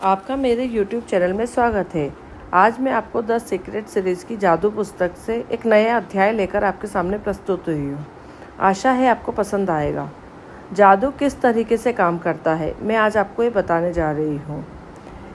आपका मेरे YouTube channel में स्वागत है। आज मैं आपको द सीक्रेट सीरीज़ की जादू पुस्तक से एक नया अध्याय लेकर आपके सामने प्रस्तुत हुई हूँ। आशा है आपको पसंद आएगा। जादू किस तरीके से काम करता है, मैं आज आपको ये बताने जा रही हूँ।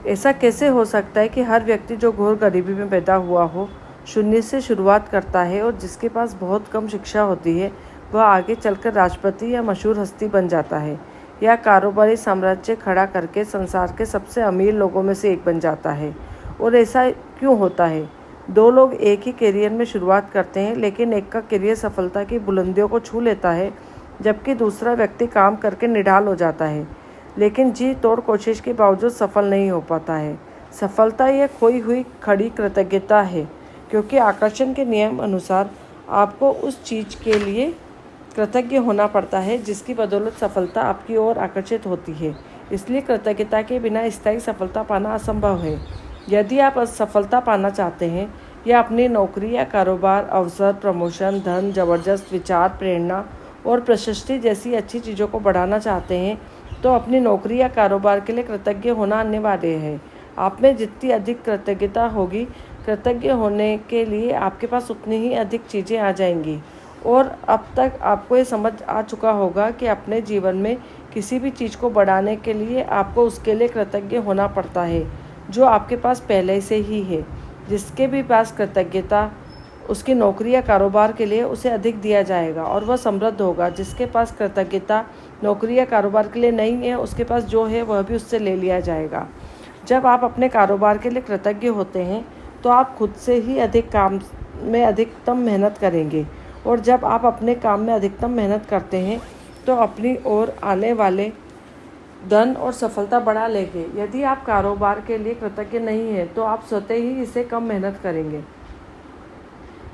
ऐसा कैसे हो सकता है कि हर व्यक्ति जो घोर गरीबी में पैदा हुआ हो, शून्य से शुरुआत करता है और जिसके पास बहुत कम शिक्षा होती है, वह आगे चलकर राष्ट्रपति या मशहूर हस्ती बन जाता है या कारोबारी साम्राज्य खड़ा करके संसार के सबसे अमीर लोगों में से एक बन जाता है। और ऐसा क्यों होता है? दो लोग एक ही करियर में शुरुआत करते हैं, लेकिन एक का करियर सफलता की बुलंदियों को छू लेता है, जबकि दूसरा व्यक्ति काम करके निढाल हो जाता है, लेकिन जी तोड़ कोशिश के बावजूद सफल नहीं हो पाता है। सफलता यह खोई हुई खड़ी कृतज्ञता है, क्योंकि आकर्षण के नियम अनुसार आपको उस चीज़ के लिए कृतज्ञ होना पड़ता है जिसकी बदौलत सफलता आपकी ओर आकर्षित होती है। इसलिए कृतज्ञता के बिना स्थायी सफलता पाना असंभव है। यदि आप सफलता पाना चाहते हैं या अपनी नौकरी या कारोबार, अवसर, प्रमोशन, धन, जबरदस्त विचार, प्रेरणा और प्रशस्ति जैसी अच्छी चीज़ों को बढ़ाना चाहते हैं, तो अपनी नौकरी या कारोबार के लिए कृतज्ञ होना अनिवार्य है। आप में जितनी अधिक कृतज्ञता होगी, कृतज्ञ होने के लिए आपके पास उतनी ही अधिक चीज़ें आ जाएंगी। और अब तक आपको ये समझ आ चुका होगा कि अपने जीवन में किसी भी चीज़ को बढ़ाने के लिए आपको उसके लिए कृतज्ञ होना पड़ता है जो आपके पास पहले से ही है। जिसके भी पास कृतज्ञता, उसकी नौकरी या कारोबार के लिए उसे अधिक दिया जाएगा और वह समृद्ध होगा। जिसके पास कृतज्ञता नौकरी या कारोबार के लिए नहीं है, उसके पास जो है वह भी उससे ले लिया जाएगा। जब आप अपने कारोबार के लिए कृतज्ञ होते हैं तो आप खुद से ही अधिक काम में अधिकतम मेहनत करेंगे, और जब आप अपने काम में अधिकतम मेहनत करते हैं तो अपनी ओर आने वाले धन और सफलता बढ़ा लेंगे। यदि आप कारोबार के लिए कृतज्ञ नहीं हैं तो आप स्वतः ही इसे कम मेहनत करेंगे।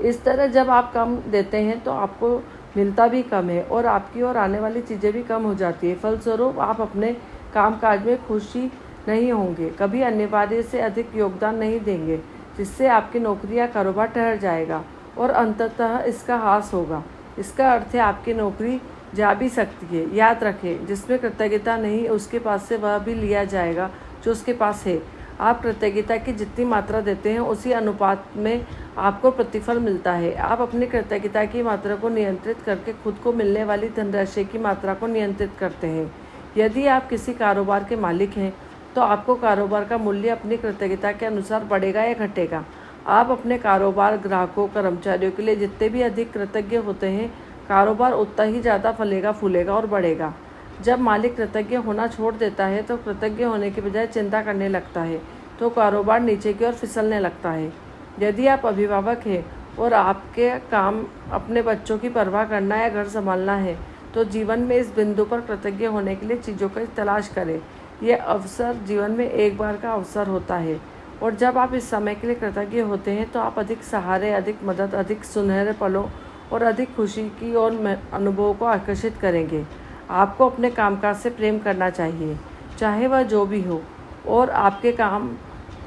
इस तरह जब आप कम देते हैं तो आपको मिलता भी कम है और आपकी ओर आने वाली चीज़ें भी कम हो जाती है। फलस्वरूप आप अपने कामकाज में खुशी नहीं होंगे, कभी अनिवार्य से अधिक योगदान नहीं देंगे, जिससे आपकी नौकरी या कारोबार ठहर जाएगा और अंततः इसका ह्रास होगा। इसका अर्थ है आपकी नौकरी जा भी सकती है। याद रखें, जिसमें कृतज्ञता नहीं उसके पास से वह भी लिया जाएगा जो उसके पास है। आप कृतज्ञता की जितनी मात्रा देते हैं उसी अनुपात में आपको प्रतिफल मिलता है। आप अपनी कृतज्ञता की मात्रा को नियंत्रित करके खुद को मिलने वाली धनराशि की मात्रा को नियंत्रित करते हैं। यदि आप किसी कारोबार के मालिक हैं तो आपको कारोबार का मूल्य अपनी कृतज्ञता के अनुसार बढ़ेगा या घटेगा। आप अपने कारोबार, ग्राहकों, कर्मचारियों के लिए जितने भी अधिक कृतज्ञ होते हैं, कारोबार उतना ही ज़्यादा फलेगा, फूलेगा और बढ़ेगा। जब मालिक कृतज्ञ होना छोड़ देता है तो कृतज्ञ होने के बजाय चिंता करने लगता है, तो कारोबार नीचे की ओर फिसलने लगता है। यदि आप अभिभावक हैं और आपके काम अपने बच्चों की परवाह करना या घर संभालना है, तो जीवन में इस बिंदु पर कृतज्ञ होने के लिए चीज़ों की तलाश करें। यह अवसर जीवन में एक बार का अवसर होता है, और जब आप इस समय के लिए कृतज्ञ होते हैं तो आप अधिक सहारे, अधिक मदद, अधिक सुनहरे पलों और अधिक खुशी की और अनुभवों को आकर्षित करेंगे। आपको अपने कामकाज से प्रेम करना चाहिए, चाहे वह जो भी हो, और आपके काम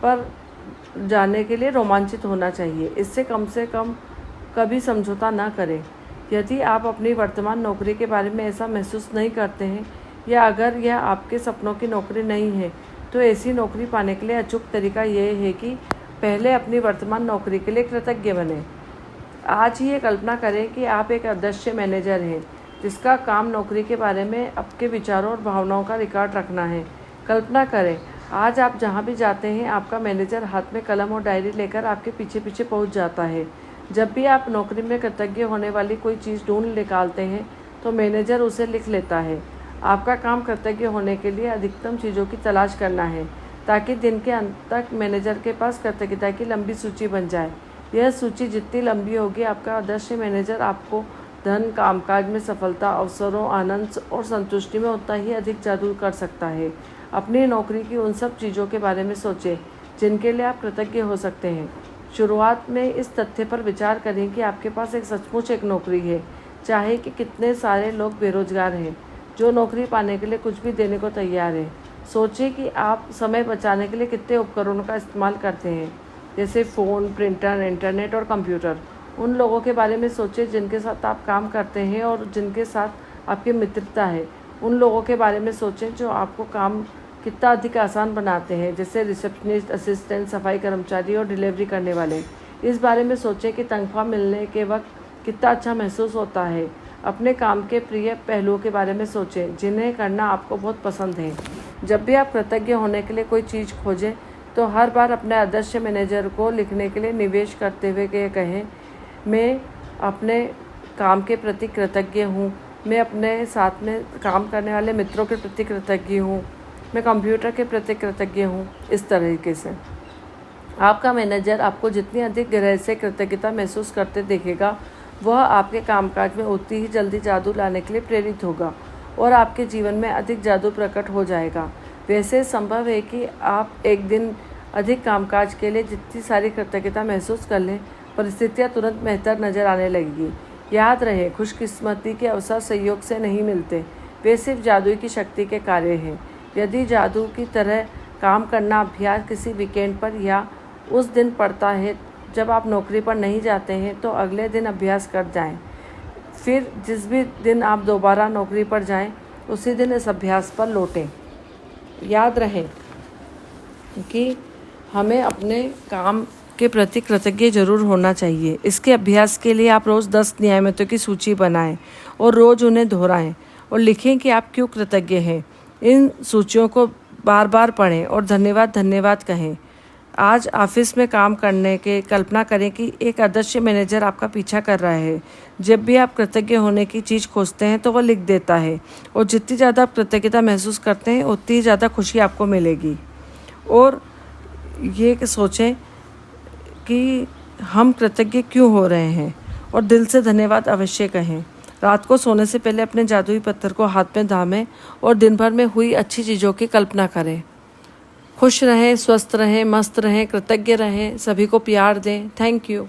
पर जाने के लिए रोमांचित होना चाहिए। इससे कम से कम कभी समझौता ना करें। यदि आप अपनी वर्तमान नौकरी के बारे में ऐसा महसूस नहीं करते हैं, या अगर यह आपके सपनों की नौकरी नहीं है, तो ऐसी नौकरी पाने के लिए अचूक तरीका यह है कि पहले अपनी वर्तमान नौकरी के लिए कृतज्ञ बनें। आज ही ये कल्पना करें कि आप एक अदृश्य मैनेजर हैं जिसका काम नौकरी के बारे में आपके विचारों और भावनाओं का रिकॉर्ड रखना है। कल्पना करें, आज आप जहाँ भी जाते हैं आपका मैनेजर हाथ में कलम और डायरी लेकर आपके पीछे पीछे पहुँच जाता है। जब भी आप नौकरी में कृतज्ञ होने वाली कोई चीज़ ढूंढ निकालते हैं तो मैनेजर उसे लिख लेता है। आपका काम कृतज्ञ होने के लिए अधिकतम चीज़ों की तलाश करना है, ताकि दिन के अंत तक मैनेजर के पास कृतज्ञता की लंबी सूची बन जाए। यह सूची जितनी लंबी होगी, आपका आदर्श मैनेजर आपको धन, कामकाज में सफलता, अवसरों, आनंद और संतुष्टि में उतना ही अधिक जादू कर सकता है। अपनी नौकरी की उन सब चीज़ों के बारे में सोचें जिनके लिए आप कृतज्ञ हो सकते हैं। शुरुआत में इस तथ्य पर विचार करें कि आपके पास सचमुच एक नौकरी है, चाहे कि कितने सारे लोग बेरोजगार हैं जो नौकरी पाने के लिए कुछ भी देने को तैयार हैं। सोचें कि आप समय बचाने के लिए कितने उपकरणों का इस्तेमाल करते हैं, जैसे फ़ोन, प्रिंटर, इंटरनेट और कंप्यूटर। उन लोगों के बारे में सोचें जिनके साथ आप काम करते हैं और जिनके साथ आपकी मित्रता है। उन लोगों के बारे में सोचें जो आपको काम कितना अधिक आसान बनाते हैं, जैसे रिसेप्शनिस्ट, असिस्टेंट, सफाई कर्मचारी और डिलीवरी करने वाले। इस बारे में सोचें कि तनख्वाह मिलने के वक्त कितना अच्छा महसूस होता है। अपने काम के प्रिय पहलुओं के बारे में सोचें जिन्हें करना आपको बहुत पसंद है। जब भी आप कृतज्ञ होने के लिए कोई चीज़ खोजें तो हर बार अपने आदर्श मैनेजर को लिखने के लिए निवेश करते हुए कहें, मैं अपने काम के प्रति कृतज्ञ हूँ, मैं अपने साथ में काम करने वाले मित्रों के प्रति कृतज्ञ हूँ, मैं कंप्यूटर के प्रति कृतज्ञ हूँ। इस तरीके से आपका मैनेजर आपको जितनी अधिक गहराई से कृतज्ञता महसूस करते देखेगा, वह आपके कामकाज में उतनी ही जल्दी जादू लाने के लिए प्रेरित होगा और आपके जीवन में अधिक जादू प्रकट हो जाएगा। वैसे संभव है कि आप एक दिन अधिक कामकाज के लिए जितनी सारी कृतज्ञता महसूस कर लें, परिस्थितियाँ तुरंत बेहतर नजर आने लगेगी। याद रहे, खुशकिस्मती के अवसर संयोग से नहीं मिलते, वे सिर्फ जादू की शक्ति के कार्य हैं। यदि जादू की तरह काम करना अभ्यास किसी वीकेंड पर या उस दिन पड़ता है जब आप नौकरी पर नहीं जाते हैं, तो अगले दिन अभ्यास कर जाएं। फिर जिस भी दिन आप दोबारा नौकरी पर जाएं, उसी दिन इस अभ्यास पर लौटें। याद रहे कि हमें अपने काम के प्रति कृतज्ञ जरूर होना चाहिए। इसके अभ्यास के लिए आप रोज़ 10 नियमों की सूची बनाएं और रोज़ उन्हें दोहराएं और लिखें कि आप क्यों कृतज्ञ हैं। इन सूचियों को बार बार पढ़ें और धन्यवाद कहें। आज ऑफिस में काम करने के कल्पना करें कि एक आदर्श मैनेजर आपका पीछा कर रहा है। जब भी आप कृतज्ञ होने की चीज़ खोजते हैं तो वह लिख देता है, और जितनी ज़्यादा आप कृतज्ञता महसूस करते हैं उतनी ही ज़्यादा खुशी आपको मिलेगी। और ये सोचें कि हम कृतज्ञ क्यों हो रहे हैं और दिल से धन्यवाद अवश्य कहें। रात को सोने से पहले अपने जादुई पत्थर को हाथ में थामें और दिन भर में हुई अच्छी चीज़ों की कल्पना करें। खुश रहें, स्वस्थ रहें, मस्त रहें, कृतज्ञ रहें, सभी को प्यार दें। Thank you.